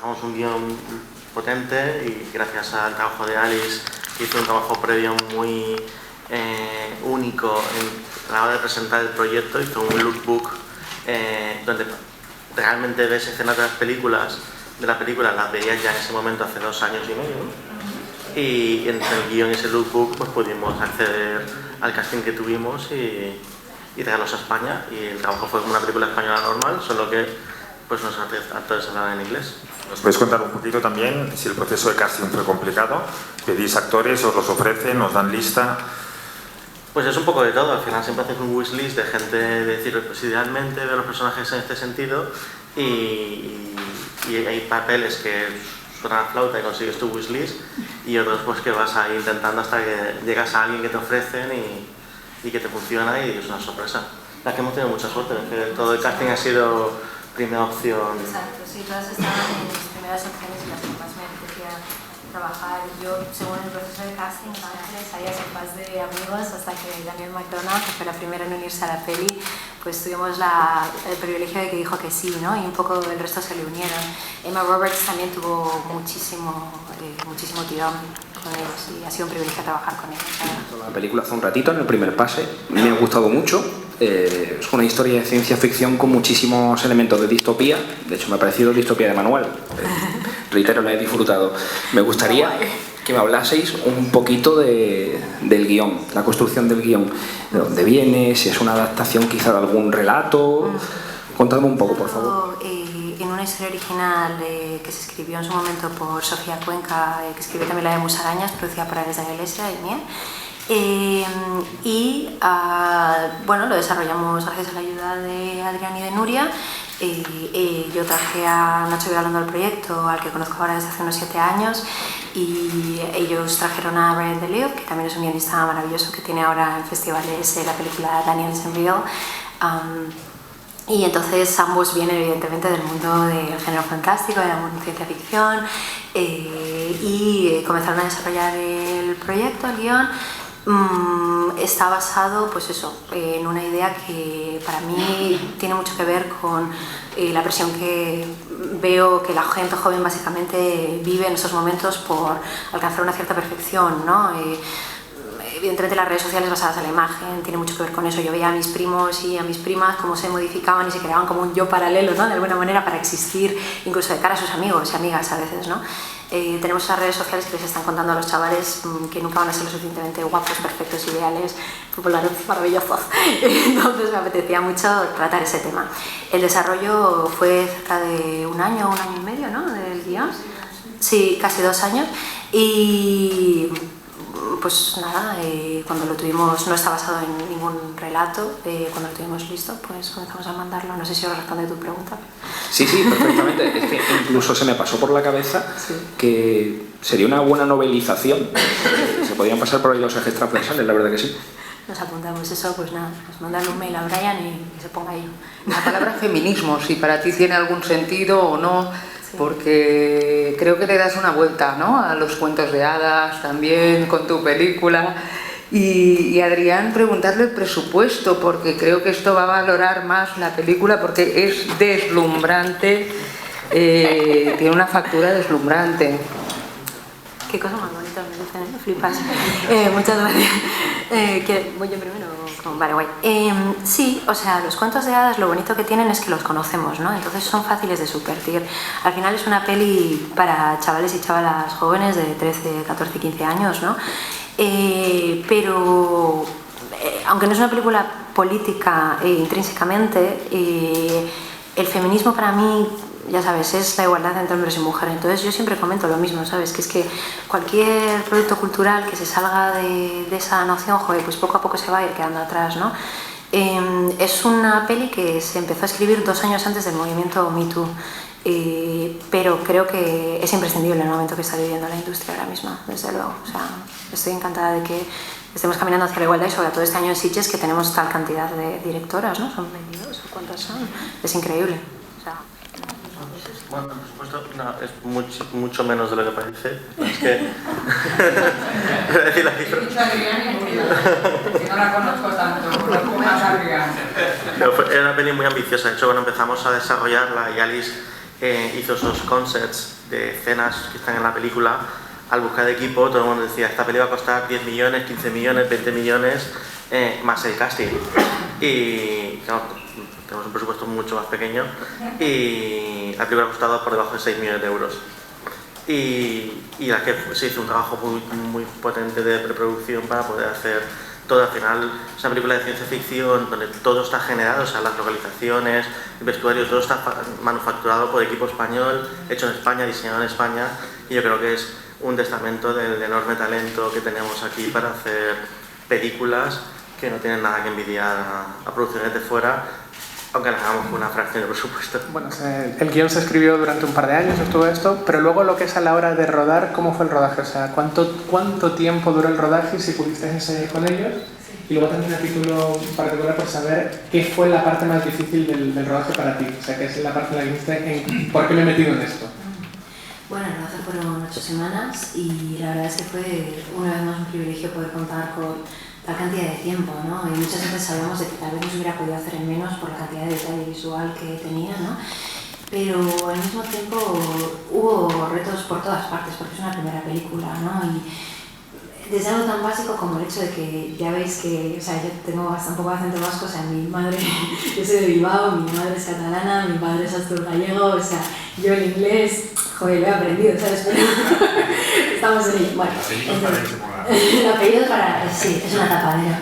trabajamos un guión potente y gracias al trabajo de Alice, que hizo un trabajo previo muy único a la hora de presentar el proyecto, hizo un lookbook donde realmente ves escenas de la película, las veías ya en ese momento hace 2 años y medio, ¿no? Y entre el guión y ese lookbook pues pudimos acceder al casting que tuvimos y traerlos a España, y el trabajo fue como una película española normal, solo que pues los actores hablaban en inglés. ¿Nos puedes contar un poquito también si el proceso de casting fue complicado? ¿Pedís actores, os los ofrecen, os dan lista? Pues es un poco de todo, al final siempre haces un wishlist de gente, de decir, pues idealmente veo los personajes en este sentido, y hay papeles que suenan a flauta y consigues tu wishlist, y otros pues que vas ahí intentando hasta que llegas a alguien que te ofrecen y que te funciona y es una sorpresa. La que hemos tenido mucha suerte, es que todo el casting ha sido primera opción. Exacto, sí, todas estaban en mis primeras opciones y las que más me apetecía trabajar. Yo, según el proceso de casting, salías en paz de amigos hasta que Daniel McDonald, que fue la primera en unirse a la peli, pues tuvimos el privilegio de que dijo que sí, ¿no? Y un poco el resto se le unieron. Emma Roberts también tuvo muchísimo tirón con ellos y ha sido un privilegio trabajar con ellos. La película hace un ratito, en el primer pase, me ha gustado mucho. Es una historia de ciencia ficción con muchísimos elementos de distopía. De hecho, me ha parecido distopía de manual. Reitero, la he disfrutado. Me gustaría que me hablaseis un poquito del guión, la construcción del guión. De dónde viene, si es una adaptación quizá de algún relato. Contadme un poco, por favor. En una historia original que se escribió en su momento por Sofía Cuenca, que escribió también la de Musarañas, producida por Ares de la Iglesia y mía. Bueno, lo desarrollamos gracias a la ayuda de Adrián y de Nuria. Yo traje a Nacho Vigalondo al proyecto, al que conozco ahora desde hace unos 7 años, y ellos trajeron a Brian DeLeo, que también es un guionista maravilloso que tiene ahora en festivales la película Daniel is Real. Y entonces ambos vienen evidentemente del mundo del género fantástico, de la ciencia ficción, y comenzaron a desarrollar el proyecto, el guión. Está basado, pues eso, en una idea que para mí tiene mucho que ver con la presión que veo que la gente joven básicamente vive en esos momentos por alcanzar una cierta perfección, ¿no? Evidentemente las redes sociales basadas en la imagen tiene mucho que ver con eso. Yo veía a mis primos y a mis primas cómo se modificaban y se creaban como un yo paralelo, ¿no? De alguna manera para existir incluso de cara a sus amigos y amigas a veces, ¿no? Tenemos esas redes sociales que les están contando a los chavales que nunca van a ser lo suficientemente guapos, perfectos, ideales, populares, maravillosos. Entonces me apetecía mucho tratar ese tema. El desarrollo fue cerca de un año y medio, ¿no? Del guión. Sí, casi 2 años. Y pues nada, cuando lo tuvimos, no está basado en ningún relato, cuando lo tuvimos listo, pues comenzamos a mandarlo. No sé si os responde tu pregunta. Sí, perfectamente. Es que incluso se me pasó por la cabeza que sería una buena novelización. Se podrían pasar por ahí los ejes transversales, la verdad que sí. Nos apuntamos eso, pues nada, nos mandan un mail a Brian y se ponga ahí. La palabra feminismo, si para ti tiene algún sentido o no, porque creo que le das una vuelta, ¿no?, a los cuentos de hadas también con tu película. Y Adrián, preguntarle el presupuesto, porque creo que esto va a valorar más la película, porque es deslumbrante, tiene una factura deslumbrante. Qué cosa más bonita, me dicen, flipas. Muchas gracias. ¿Voy yo primero? Vale, guay. Sí, o sea, los cuentos de hadas lo bonito que tienen es que los conocemos, ¿no? Entonces son fáciles de subvertir. Al final es una peli para chavales y chavalas jóvenes de 13, 14, 15 años, ¿no? Pero aunque no es una película política intrínsecamente, el feminismo para mí, ya sabes, es la igualdad entre hombres y mujeres. Entonces yo siempre comento lo mismo, ¿sabes? Que es que cualquier producto cultural que se salga de esa noción, joder, pues poco a poco se va a ir quedando atrás, ¿no? Es una peli que se empezó a escribir 2 años antes del movimiento Me Too, pero creo que es imprescindible en el momento que está viviendo la industria ahora mismo, desde luego. O sea, estoy encantada de que estemos caminando hacia la igualdad y sobre todo este año en Sitges que tenemos tal cantidad de directoras, ¿no? Son 22 o cuántas son, es increíble. O sea, bueno, por supuesto, no, es mucho menos de lo que parece. Es que... Voy a decir la cifra. Que no la conozco tanto, conozco más a Adrián. Era una peli muy ambiciosa. De hecho, cuando empezamos a desarrollarla y Alice hizo esos concepts de escenas que están en la película, al buscar equipo todo el mundo decía, esta peli va a costar 10 millones, 15 millones, 20 millones, más el casting. Y claro, tenemos un presupuesto mucho más pequeño y la película ha costado por debajo de 6 millones de euros. Y la que se hizo un trabajo muy potente de preproducción para poder hacer todo. Al final es una película de ciencia ficción donde todo está generado, o sea, las localizaciones, el vestuario, todo está manufacturado por equipo español, hecho en España, diseñado en España, y yo creo que es un testamento del enorme talento que tenemos aquí para hacer películas que no tienen nada que envidiar a producciones de fuera, aunque las hagamos con una fracción de presupuesto. Bueno, el guión se escribió durante un par de años, estuvo esto, pero luego lo que es a la hora de rodar, ¿cómo fue el rodaje? O sea, ¿cuánto tiempo duró el rodaje, si pudiste ensayar con ellos? Y luego también a título particular por saber qué fue la parte más difícil del rodaje para ti, o sea, qué es la parte en la que dijiste, ¿por qué me he metido en esto? Bueno, el rodaje fueron 8 semanas y la verdad es que fue una vez más un privilegio poder contar con la cantidad de tiempo, ¿no? Y muchas veces sabíamos de que tal vez no se hubiera podido hacer en menos por la cantidad de detalle visual que tenía, ¿no? Pero al mismo tiempo hubo retos por todas partes, porque es una primera película, ¿no? Y desde algo tan básico como el hecho de que ya veis que, o sea, yo tengo un poco de acento vasco, o sea, mi madre, yo soy de Bilbao, mi madre es catalana, mi padre es astur-gallego, o sea, yo el inglés, joder, lo he aprendido, ¿sabes? Pero estamos en ello. Bueno, el apellido para... sí, es una tapadera.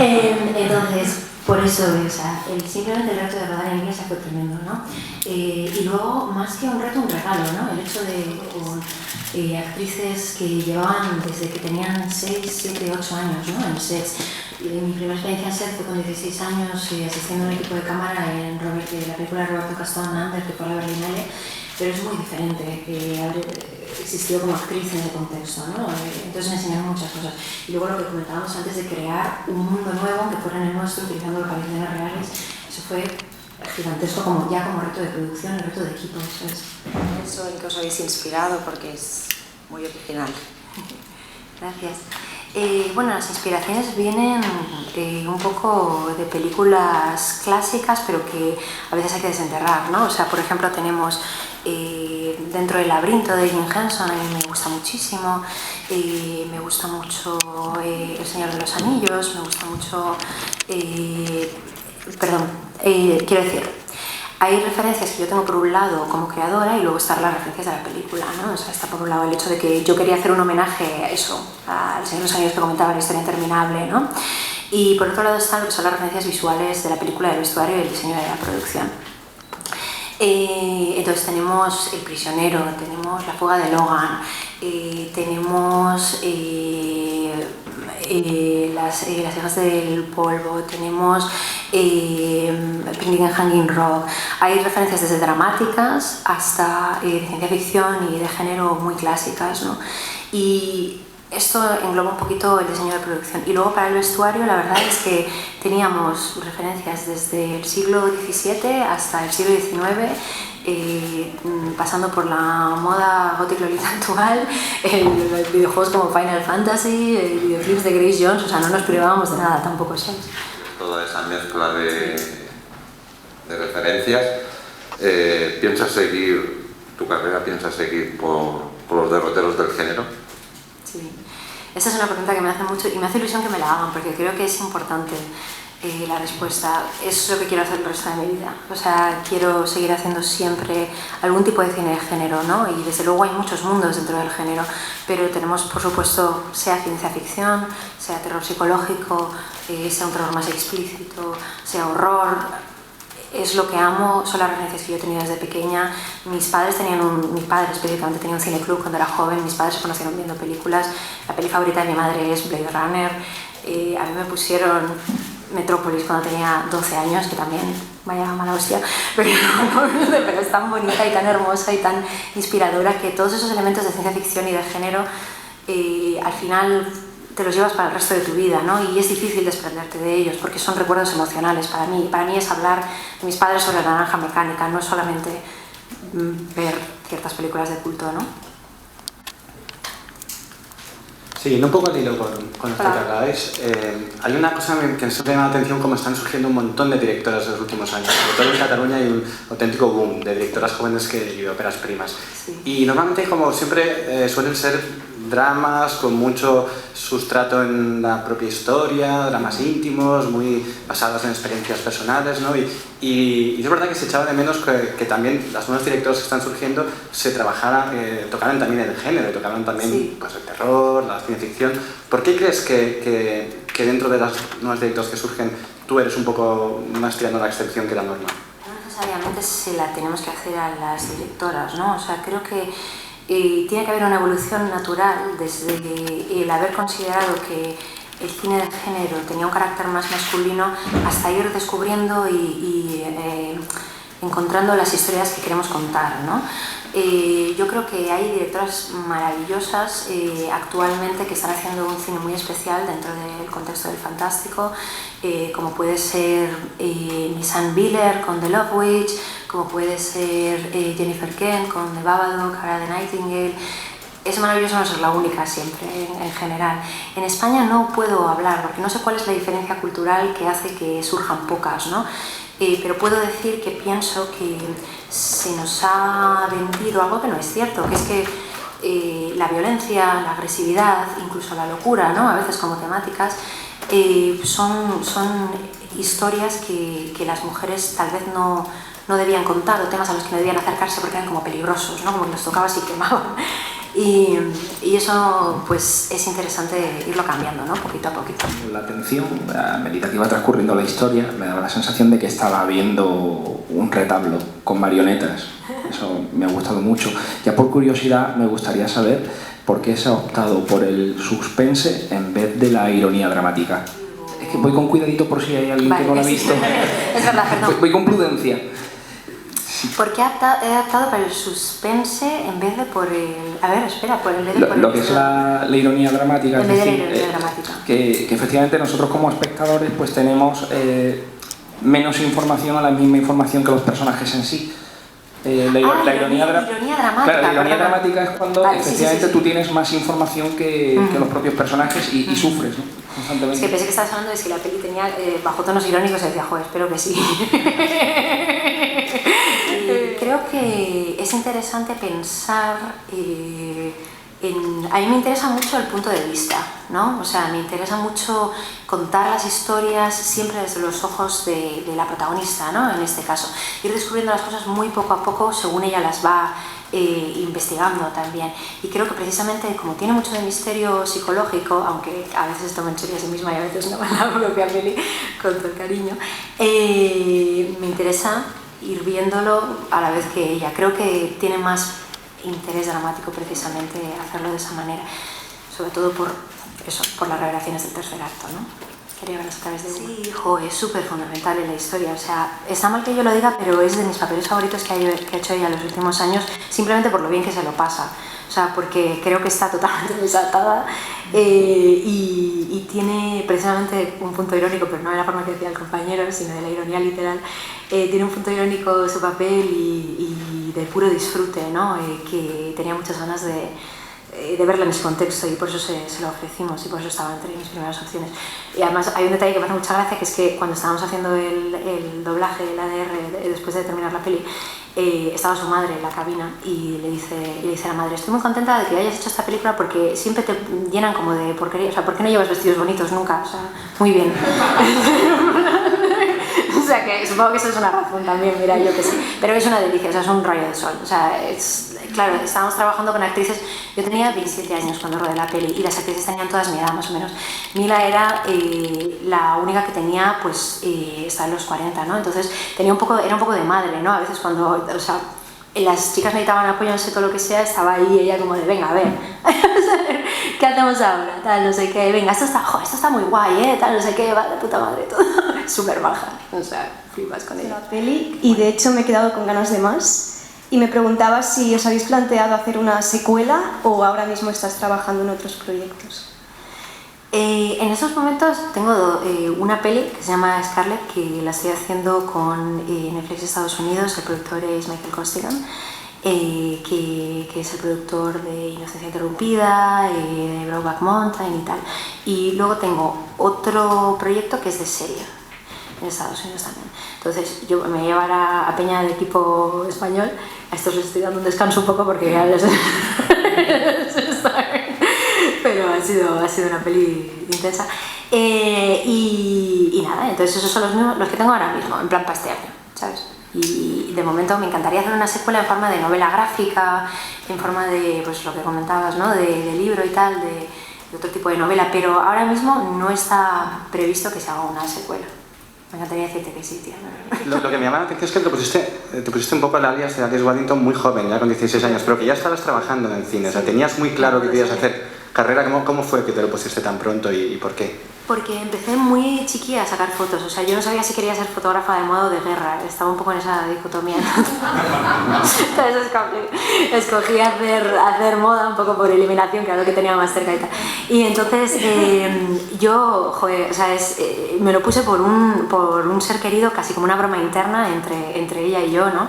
Entonces, por eso, o sea, simplemente el reto de rodar en inglés fue tremendo, ¿no? Y luego, más que un reto, un regalo, ¿no? El hecho de actrices que llevaban desde que tenían 6, 7, 8 años, ¿no? En sets. Mi primera experiencia en set fue con 16 años asistiendo a un equipo de cámara en la película de Roberto Castón Ander, que fue la Berlinale, pero es muy diferente haber existido como actriz en ese contexto, ¿no? Entonces me enseñaron muchas cosas. Y luego lo que comentábamos antes de crear un mundo nuevo que fuera el nuestro, utilizando localizaciones reales, eso fue gigantesco como reto de producción y reto de equipo. Eso en que os habéis inspirado, porque es muy original. Gracias. Bueno, las inspiraciones vienen un poco de películas clásicas, pero que a veces hay que desenterrar, ¿no? O sea, por ejemplo, tenemos dentro del laberinto de Jim Henson, a mí me gusta muchísimo, me gusta mucho El Señor de los Anillos, me gusta mucho... quiero decir... Hay referencias que yo tengo por un lado como creadora y luego están las referencias de la película, ¿no? O sea, está por un lado el hecho de que yo quería hacer un homenaje a eso, al Señor de los Anillos que comentaba, la historia interminable, ¿no? Y por otro lado están lo que son las referencias visuales de la película, del vestuario y el diseño de la producción. Entonces tenemos El prisionero, tenemos La fuga de Logan, tenemos las hijas del polvo, tenemos Picnic en Hanging Rock. Hay referencias desde dramáticas hasta de ciencia ficción y de género muy clásicas, ¿no? Y esto engloba un poquito el diseño de producción. Y luego para el vestuario la verdad es que teníamos referencias desde el siglo XVII hasta el siglo XIX, pasando por la moda gótico-lolita actual, videojuegos como Final Fantasy, videoclips de Grace Jones, o sea, no nos privábamos de nada tampoco, ¿sabes? Toda esa mezcla de referencias, ¿piensas seguir tu carrera, piensas seguir por los derroteros del género? Sí, esa es una pregunta que me hace mucho y me hace ilusión que me la hagan porque creo que es importante la respuesta. Es lo que quiero hacer el resto de mi vida. O sea, quiero seguir haciendo siempre algún tipo de cine de género, ¿no? Y desde luego hay muchos mundos dentro del género, pero tenemos, por supuesto, sea ciencia ficción, sea terror psicológico, sea un terror más explícito, sea horror. Es lo que amo, son las referencias que yo he tenido desde pequeña. Mi padre específicamente tenía un cineclub cuando era joven, mis padres se conocieron viendo películas. La peli favorita de mi madre es Blade Runner. A mí me pusieron Metrópolis cuando tenía 12 años, que también vaya mala hostia, pero es tan bonita y tan hermosa y tan inspiradora que todos esos elementos de ciencia ficción y de género al final te los llevas para el resto de tu vida, ¿no? Y es difícil desprenderte de ellos porque son recuerdos emocionales para mí. Para mí es hablar de mis padres sobre la naranja mecánica, no es solamente ver ciertas películas de culto, ¿no? Sí, un poco al hilo con esto que hablabais. Hay una cosa que me llama la atención, como están surgiendo un montón de directoras en los últimos años. Sobre todo en Cataluña hay un auténtico boom de directoras jóvenes y de óperas primas. Sí. Y normalmente, como siempre, suelen ser dramas con mucho sustrato en la propia historia, dramas íntimos, muy basados en experiencias personales, ¿no? Y es verdad que se echaba de menos que también las nuevas directoras que están surgiendo se tocaran también el género, tocaran también Sí. pues, el terror, la ciencia ficción. ¿Por qué crees que dentro de las nuevas directoras que surgen tú eres un poco más tirando a la excepción que la norma? No necesariamente se la tenemos que hacer a las directoras, ¿no? O sea, creo que tiene que haber una evolución natural desde el haber considerado que el cine de género tenía un carácter más masculino hasta ir descubriendo y encontrando las historias que queremos contar, ¿no? Yo creo que hay directoras maravillosas actualmente que están haciendo un cine muy especial dentro del contexto del fantástico, como puede ser Nissan Biller con The Love Witch, como puede ser Jennifer Kent con The Babadook, Hara the Nightingale. Es maravilloso no ser la única siempre, en general. En España no puedo hablar porque no sé cuál es la diferencia cultural que hace que surjan pocas, ¿no? Pero puedo decir que pienso que se nos ha vendido algo que no es cierto, que es que la violencia, la agresividad, incluso la locura, ¿no? A veces como temáticas, son historias que las mujeres tal vez no debían contar, o temas a los que no debían acercarse porque eran como peligrosos, ¿no? Como que los tocabas y quemaban. Y eso pues es interesante irlo cambiando, ¿no? Poquito a poquito. La atención, a medida que iba transcurriendo la historia, me daba la sensación de que estaba viendo un retablo con marionetas. Eso me ha gustado mucho. Ya por curiosidad me gustaría saber por qué se ha optado por el suspense en vez de la ironía dramática. Es que voy con cuidadito por si hay alguien que no lo ha visto. Es verdad, perdón. Voy con prudencia. ¿Por qué he optado por el suspense en vez de por el... A ver, espera, por el... Lo que es la ironía dramática, en vez de la ironía dramática. Que efectivamente nosotros como espectadores pues tenemos menos información o la misma información que los personajes en sí. La ironía dramática. Claro, la ironía dramática es cuando efectivamente tú tienes más información que los propios personajes y sufres, ¿no? Constantemente. Es que pensé que estabas hablando de si la peli tenía bajo tonos irónicos y decía, joder, espero que sí. Creo que es interesante pensar a mí me interesa mucho el punto de vista, ¿no? O sea, me interesa mucho contar las historias siempre desde los ojos de la protagonista, ¿no? En este caso, ir descubriendo las cosas muy poco a poco según ella las va investigando también. Y creo que precisamente como tiene mucho de misterio psicológico, aunque a veces toma en serio a sí misma y a veces no va a la propia peli con todo el cariño, me interesa ir viéndolo a la vez que ella. Creo que tiene más interés dramático precisamente hacerlo de esa manera, sobre todo por las revelaciones del tercer acto, ¿no? Quería verlas a través de sí, es súper fundamental en la historia. O sea, está mal que yo lo diga, pero es de mis papeles favoritos que ha hecho ella en los últimos años, simplemente por lo bien que se lo pasa. O sea, porque creo que está totalmente desatada y tiene precisamente un punto irónico, pero no de la forma que decía el compañero, sino de la ironía literal. Tiene un punto irónico su papel y de puro disfrute, ¿no? Que tenía muchas ganas de verla en ese contexto y por eso se lo ofrecimos y por eso estaba entre mis primeras opciones. Y además hay un detalle que me hace mucha gracia, que es que cuando estábamos haciendo el doblaje, el ADR, después de terminar la peli, estaba su madre en la cabina y le dice a la madre: estoy muy contenta de que hayas hecho esta película porque siempre te llenan como de porquería, o sea, ¿por qué no llevas vestidos bonitos nunca? O sea, muy bien. O sea, que supongo que eso es una razón también, mira, yo que sí. Pero es una delicia, o sea, es un rayo de sol. O sea, claro, estábamos trabajando con actrices. Yo tenía 27 años cuando rodé la peli y las actrices tenían todas mi edad, más o menos. Mila era la única que tenía, pues, está en los 40, ¿no? Entonces, era un poco de madre, ¿no? A veces cuando, o sea, las chicas necesitaban apoyo, no sé, todo lo que sea, estaba ahí ella como de, venga, a ver, ¿qué hacemos ahora? Tal, no sé qué, venga, esto está muy guay, tal, no sé qué, va de puta madre, todo. Súper baja, o sea, flipas con ella. La peli, y de hecho me he quedado con ganas de más. Y me preguntaba si os habéis planteado hacer una secuela o ahora mismo estás trabajando en otros proyectos. En estos momentos tengo una peli que se llama Scarlett, que la estoy haciendo con Netflix de Estados Unidos, el productor es Michael Costigan, que es el productor de Inocencia Interrumpida, de Brokeback Mountain y tal. Y luego tengo otro proyecto que es de serie, en Estados Unidos también. Entonces yo me llevará a peña de equipo español. A estos les estoy dando un descanso un poco porque ya les pero ha sido una peli intensa. Y nada, entonces esos son los mismos, los que tengo ahora mismo, en plan para este año, ¿sabes? Y de momento me encantaría hacer una secuela en forma de novela gráfica, en forma de, pues lo que comentabas, ¿no? de libro y tal, de otro tipo de novela, pero ahora mismo no está previsto que se haga una secuela. Me encantaría decirte que sí, tío. Lo que me llama la atención es que te pusiste un poco el alias de Alice Waddington muy joven, ya con 16 años, pero que ya estabas trabajando en el cine, o sea, tenías muy claro que querías hacer carrera. ¿Cómo fue que te lo pusiste tan pronto y por qué? Porque empecé muy chiquilla a sacar fotos, o sea, yo no sabía si quería ser fotógrafa de moda o de guerra, estaba un poco en esa dicotomía. Entonces escogí hacer moda un poco por eliminación, que era lo que tenía más cerca y tal. Y entonces yo, joder, o sea, me lo puse por un ser querido, casi como una broma interna entre ella y yo, ¿no?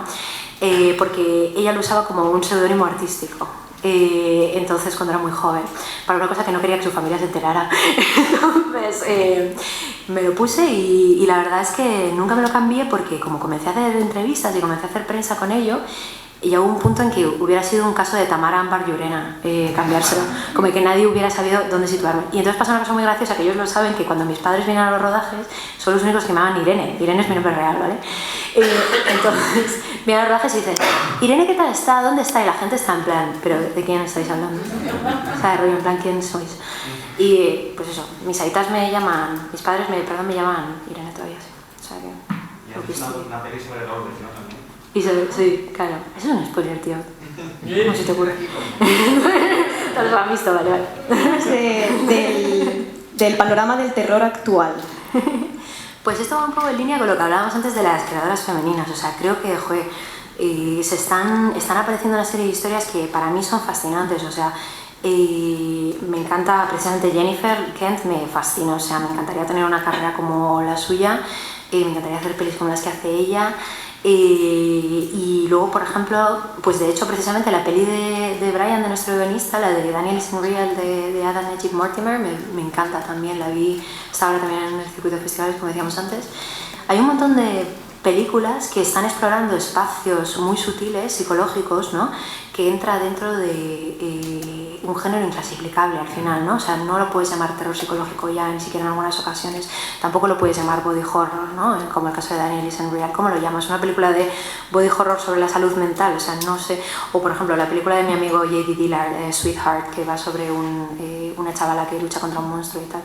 Porque ella lo usaba como un seudónimo artístico. Entonces cuando era muy joven, para una cosa que no quería que su familia se enterara. Entonces me lo puse y la verdad es que nunca me lo cambié porque como comencé a hacer entrevistas y comencé a hacer prensa con ello, y hubo un punto en que hubiera sido un caso de Tamara Ámbar Llurena cambiárselo, como que nadie hubiera sabido dónde situarme. Y entonces pasa una cosa muy graciosa, que ellos lo saben, que cuando mis padres vienen a los rodajes son los únicos que me llaman Irene. Irene es mi nombre real, ¿vale? Entonces vienen a los rodajes y dicen: Irene, ¿qué tal está? ¿Dónde está? Y la gente está en plan: ¿pero de quién estáis hablando? O sea, de rollo, en plan, ¿quién sois? Y pues eso, mis aitas me llaman, mis padres me llaman Irene todavía, sí. O sea que... Y has visto una peli sobre Lourdes, ¿no? También. Sí, claro. Eso es un spoiler, tío. ¿Cómo se te ocurre? Todos lo han visto, vale. Del panorama del terror actual. Pues esto va un poco en línea con lo que hablábamos antes de las creadoras femeninas. O sea, creo que, joder, se están apareciendo una serie de historias que para mí son fascinantes. O sea, me encanta precisamente Jennifer Kent, me fascina. O sea, me encantaría tener una carrera como la suya. Me encantaría hacer pelis como las que hace ella. Y luego, por ejemplo, pues de hecho precisamente la peli de Brian, de nuestro guionista, la de Daniel is Unreal de Adam Najib Mortimer, me encanta también, la vi, está ahora también en el circuito de festivales, como decíamos antes. Hay un montón de películas que están explorando espacios muy sutiles, psicológicos, ¿no? Que entra dentro de un género inclasificable al final, ¿no? O sea, no lo puedes llamar terror psicológico ya, ni siquiera en algunas ocasiones, tampoco lo puedes llamar body horror, ¿no? Como el caso de Daniel is Unreal. ¿Cómo lo llamas? Una película de body horror sobre la salud mental, o sea, no sé. O por ejemplo la película de mi amigo J.D. Dillard, Sweetheart, que va sobre una chavala que lucha contra un monstruo y tal,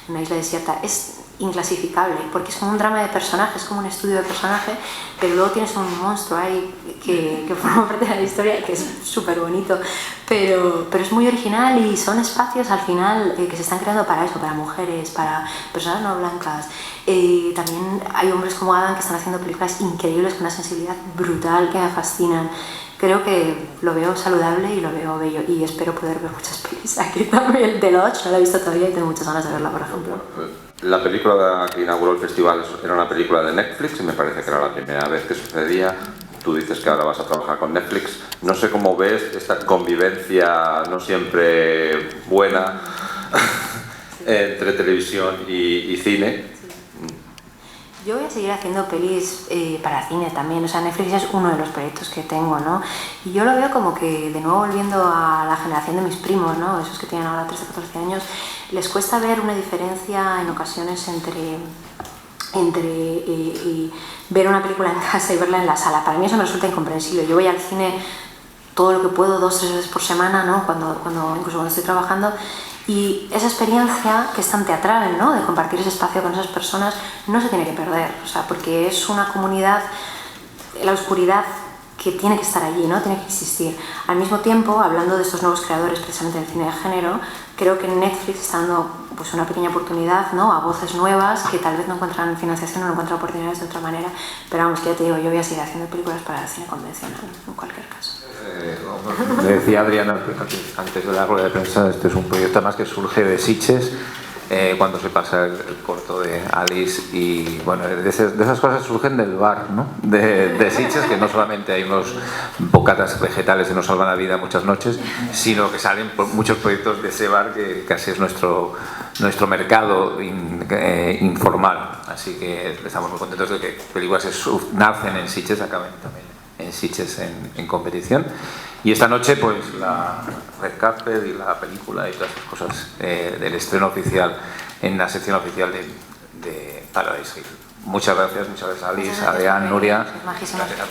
en una isla desierta. Es inclasificable, porque es como un drama de personaje, es como un estudio de personaje, pero luego tienes un monstruo ahí que forma parte de la historia, que es súper bonito, pero es muy original y son espacios al final que se están creando para eso, para mujeres, para personas no blancas. También hay hombres como Adam que están haciendo películas increíbles con una sensibilidad brutal que me fascinan. Creo que lo veo saludable y lo veo bello y espero poder ver muchas pelis aquí también. The Lodge no la he visto todavía y tengo muchas ganas de verla, por ejemplo. La película que inauguró el festival era una película de Netflix y me parece que era la primera vez que sucedía. Tú dices que ahora vas a trabajar con Netflix. No sé cómo ves esta convivencia no siempre buena entre televisión y cine. Yo voy a seguir haciendo pelis para cine también, o sea, Netflix es uno de los proyectos que tengo, ¿no? Y yo lo veo como que, de nuevo volviendo a la generación de mis primos, ¿no? Esos que tienen ahora 13, 14 años, les cuesta ver una diferencia en ocasiones entre ver una película en casa y verla en la sala. Para mí eso me resulta incomprensible. Yo voy al cine todo lo que puedo, 2 o 3 veces por semana, ¿no? Incluso cuando estoy trabajando. Y esa experiencia que es tan teatral, ¿no? De compartir ese espacio con esas personas, no se tiene que perder, o sea, porque es una comunidad, la oscuridad que tiene que estar allí, ¿no? Tiene que existir. Al mismo tiempo, hablando de estos nuevos creadores precisamente del cine de género, creo que Netflix está dando pues, una pequeña oportunidad, ¿no? A voces nuevas que tal vez no encuentran financiación o no encuentran oportunidades de otra manera, pero vamos, que ya te digo, yo voy a seguir haciendo películas para el cine convencional, en cualquier caso. Me decía Adriana antes de la rueda de prensa, este es un proyecto además que surge de Sitges cuando se pasa el corto de Alice, y bueno, de esas cosas surgen del bar, ¿no? de Sitges, que no solamente hay unos bocatas vegetales que nos salvan la vida muchas noches, sino que salen muchos proyectos de ese bar que casi es nuestro mercado informal. Así que estamos muy contentos de que películas nacen en Sitges, acaben también en Sitges en competición. Y esta noche, pues, la red carpet y la película y todas esas cosas del estreno oficial en la sección oficial de Paradise Hill. Muchas gracias Alice, Adrián, Nuria. Majísimas. Gracias.